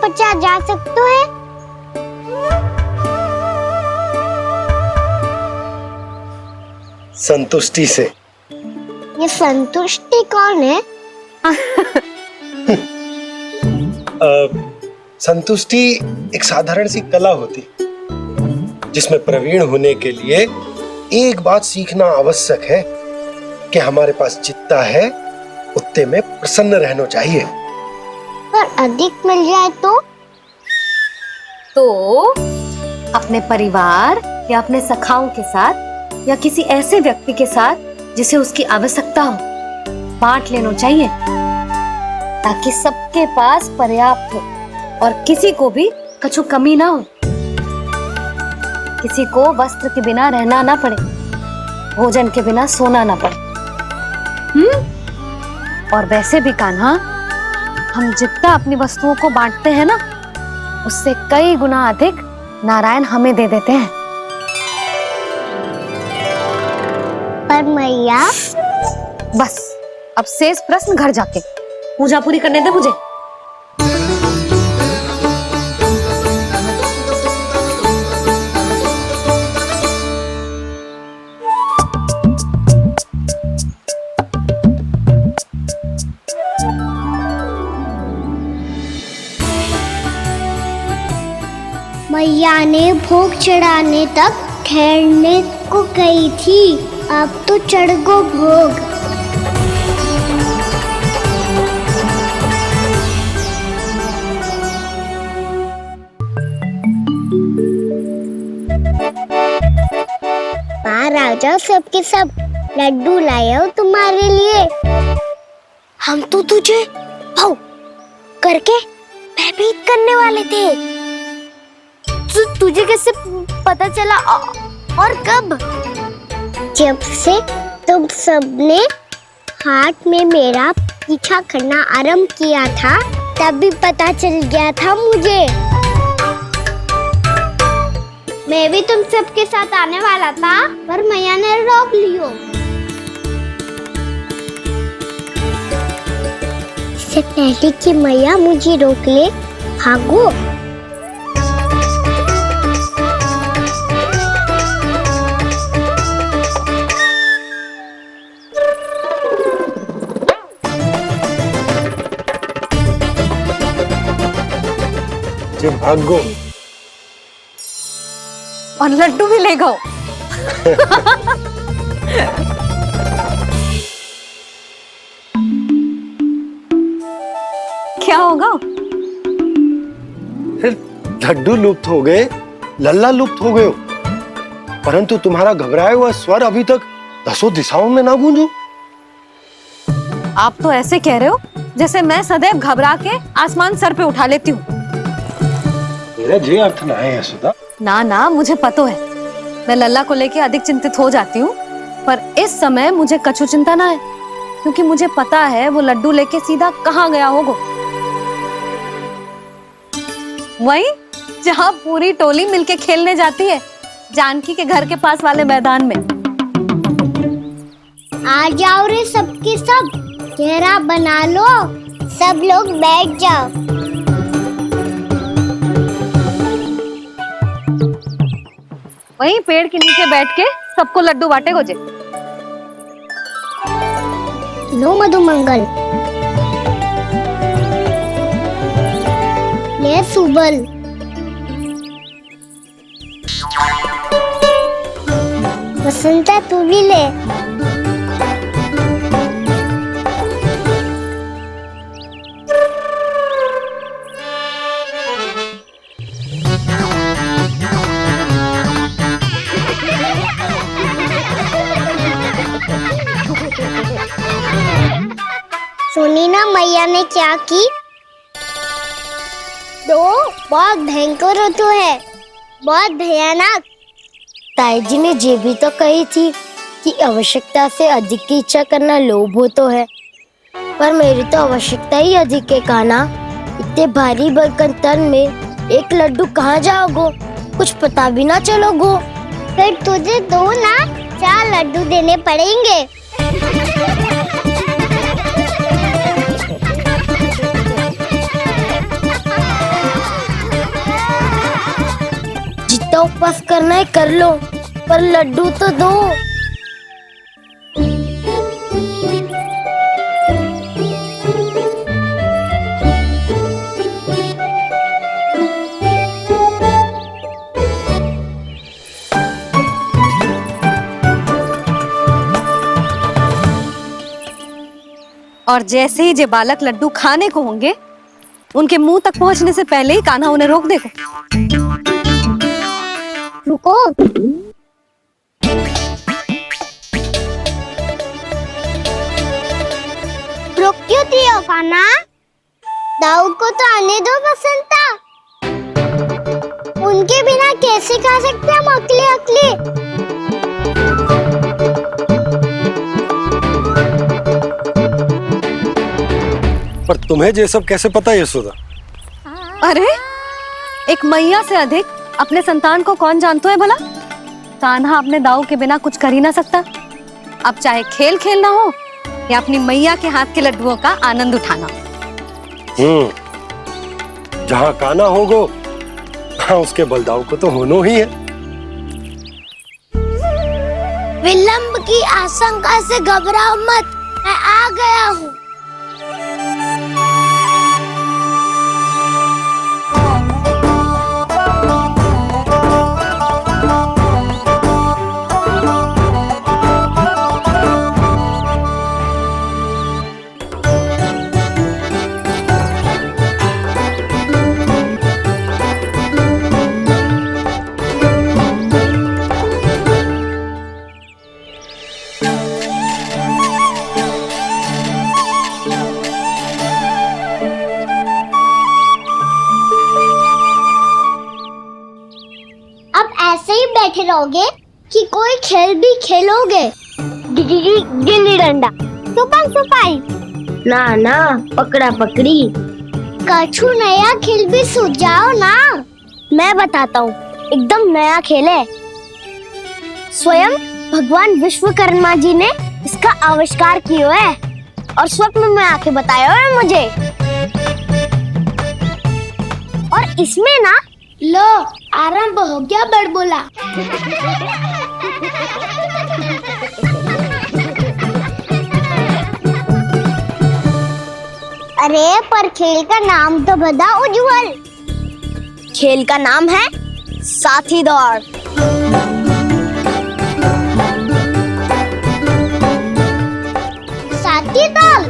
बचा जा सकता है? संतुष्टि से। ये संतुष्टि कौन है? संतुष्टि एक साधारण सी कला होती जिसमें प्रवीण होने के लिए एक बात सीखना आवश्यक है कि हमारे पास जितना है उतने में प्रसन्न रहना चाहिए। पर अधिक मिल जाए तो अपने परिवार या अपने सखाओं के साथ या किसी ऐसे व्यक्ति के साथ जिसे उसकी आवश्यकता हो बांट लेना चाहिए, ताकि सबके पास पर्याप्त हो और किसी को भी कछु कमी ना हो, किसी को वस्त्र के बिना रहना ना पड़े, भोजन के बिना सोना ना पड़े। और वैसे भी कान्हा, हम जितना अपनी वस्तुओं को बांटते हैं ना, उससे कई गुना अधिक नारायण हमें दे देते हैं। पर मैया। बस अब शेष प्रश्न घर जाके पूजा पूरी करने दे मुझे। मैया ने भोग चढ़ाने तक ठहरने को कही थी, अब तो चढ़ गो भोग। बाहर आ जाओ सबके सब, लड्डू लाया हूँ तुम्हारे लिए। हम तो तुझे भाव करके भयभीत करने वाले थे। तुझे कैसे पता चला और कब? जब से तुम सबने हाथ में मेरा पीछा करना आरंभ किया था, तभी पता चल गया था मुझे। मैं भी तुम सबके साथ आने वाला था, पर मैया ने रोक लियो। इससे पहले कि मैया मुझे रोक ले, भागो। भागो और लड्डू भी ले गो। क्या होगा? लड्डू लुप्त हो गए, लल्ला लुप्त हो गए, परंतु तुम्हारा घबराया हुआ स्वर अभी तक 10 दिशाओं में ना गूंजो। आप तो ऐसे कह रहे हो जैसे मैं सदैव घबरा के आसमान सर पे उठा लेती हूँ। मेरा जे अर्थ ना है यशोदा। ना ना, मुझे पता है, मैं लल्ला को लेके अधिक चिंतित हो जाती हूँ, पर इस समय मुझे कछु चिंता ना है, क्योंकि मुझे पता है वो लड्डू लेके सीधा कहाँ गया होगा। वहीं जहाँ पूरी टोली मिलके खेलने जाती है, जानकी के घर के पास वाले मैदान में। आ जाओ रे सबके सब, घेरा बना लो, सब लोग बैठ जाओ। वहीं पेड़ के नीचे बैठ के सबको लड्डू बांटे गोजे। लो मधुमंगल, ले सुबल, वसंता तू भी ले। सुनी ना मैया ने क्या की? तो बहुत भयंकर ऋतु है, बहुत भयानक। ताई जी ने ये भी तो कही थी कि आवश्यकता से अधिक की इच्छा करना लोभ हो तो है, पर मेरी तो आवश्यकता ही अधिक है कान्हा। इतने भारी बलकन तन में एक लड्डू कहाँ जाओगो, कुछ पता भी ना चलोगो। फिर तुझे 2 ना 4 लड्डू देने पड़ेंगे। बस करना है कर लो, पर लड्डू तो दो। और जैसे ही जे बालक लड्डू खाने को होंगे, उनके मुंह तक पहुंचने से पहले ही कान्हा उन्हें रोक देगा। रुको। रोक क्यों दिया कान्हा? दाऊ को तो आने दो बसंता। उनके बिना कैसे खा सकते हम अकेले अकेले? पर तुम्हें ये सब कैसे पता यशोदा? अरे, एक मैया से अधिक अपने संतान को कौन जानता है भला? कान्हा अपने दाऊ के बिना कुछ कर ही ना सकता। अब चाहे खेल खेलना हो या अपनी मैया के हाथ के लड्डुओं का आनंद उठाना। जहाँ कान्हा होगो, हाँ उसके बलदाऊ को तो होना ही है। विलंब की आशंका से घबराओ मत, मैं आ गया हूँ। ऐसे ही बैठे रहोगे कि कोई खेल भी खेलोगे? गिल्ली डंडा, छुपन छुपाई, ना पकड़ा पकड़ी, कछु नया खेल भी सुझाओ ना। मैं बताता हूँ, एकदम नया खेल है। स्वयं भगवान विश्वकर्मा जी ने इसका आविष्कार किया है और स्वप्न में आके बताया है मुझे। और इसमें ना, लो आरंभ हो गया बड़बोला। अरे पर खेल का नाम तो बता उज्जवल। खेल का नाम है साथी दौड़। साथी दौड़?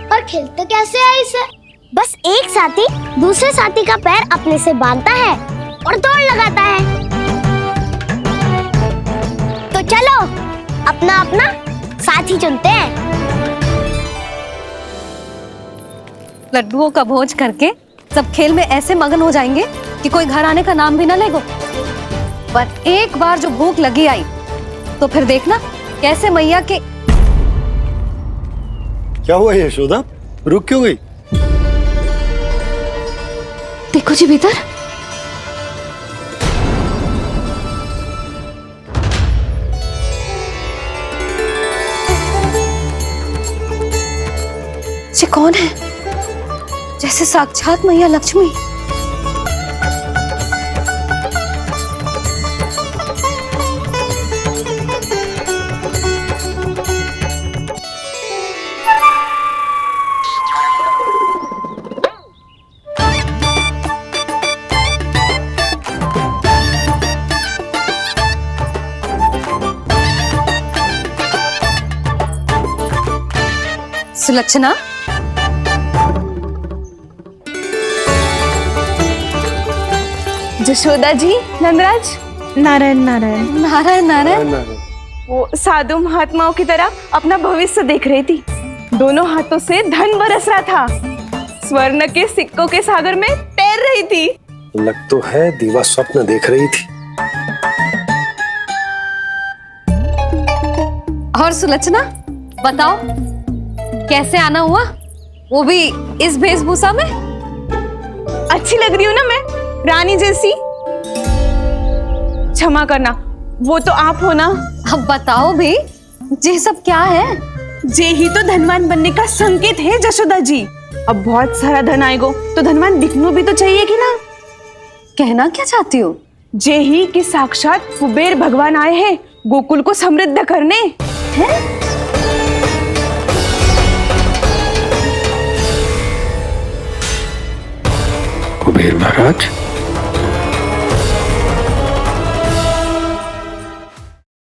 और खेलते कैसे है इसे? बस एक साथी दूसरे साथी का पैर अपने से बांधता है और दौड़ लगाता है। तो चलो अपना अपना साथी चुनते हैं। लड्डुओं का भोज करके सब खेल में ऐसे मगन हो जाएंगे कि कोई घर आने का नाम भी ना लेगो। पर एक बार जो भूख लगी आई तो फिर देखना कैसे मैया के। क्या हुआ यशोदा, रुक क्यों गई? देखो जी भीतर। ये कौन है? जैसे साक्षात मैया लक्ष्मी। सुलक्षणा, जशोदा जी, नंदराज, नारायण नारायण नारायण नारायण। वो साधु महात्माओं की तरह अपना भविष्य देख रही थी। दोनों हाथों से धन बरस रहा था। स्वर्ण के सिक्कों के सागर में तैर रही थी। लग तो है दीवा स्वप्न देख रही थी। और सुलक्षणा बताओ, कैसे आना हुआ, वो भी इस वेशभूषा में? अच्छी लग रही हूँ ना मैं, रानी जैसी? क्षमा करना, वो तो आप हो ना। अब बताओ भी, ये सब क्या है? जे ही तो धनवान बनने का संकेत है जशोदा जी। अब बहुत सारा धन आएगा तो धनवान दिखना भी तो चाहिए कि ना? कहना क्या चाहती हो? जे ही कि साक्षात कुबेर भगवान आए हैं गोकुल को समृद्ध करने। हैं? कुबेर महाराज,